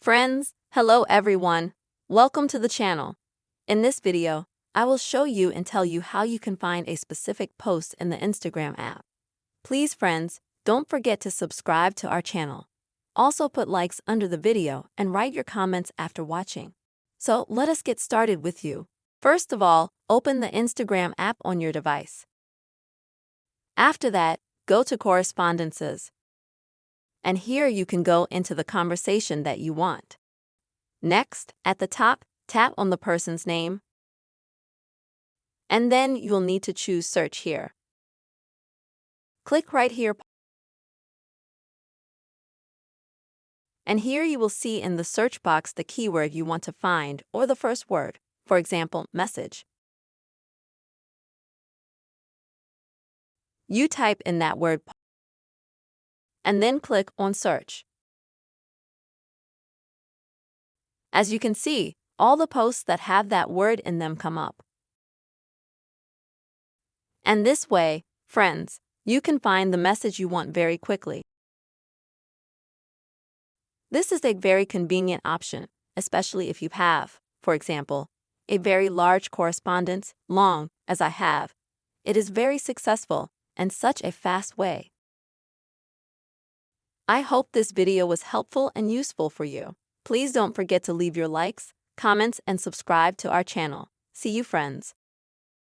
Friends, hello everyone. Welcome to the channel. In this video, I will show you and tell you how you can find a specific post in the Instagram app. Please friends, don't forget to subscribe to our channel. Also put likes under the video and write your comments after watching. So let us get started with you. First of all, open the Instagram app on your device. After that, go to Correspondences. And here you can go into the conversation that you want. Next, at the top, tap on the person's name. And then you'll need to choose Search here. Click right here. And here you will see in the search box the keyword you want to find or the first word, for example, message. You type in that word and then click on Search. As you can see, all the posts that have that word in them come up. And this way, friends, you can find the message you want very quickly. This is a very convenient option, especially if you have, for example, a very large correspondence, long, as I have. It is very successful and such a fast way. I hope this video was helpful and useful for you. Please don't forget to leave your likes, comments, and subscribe to our channel. See you, friends.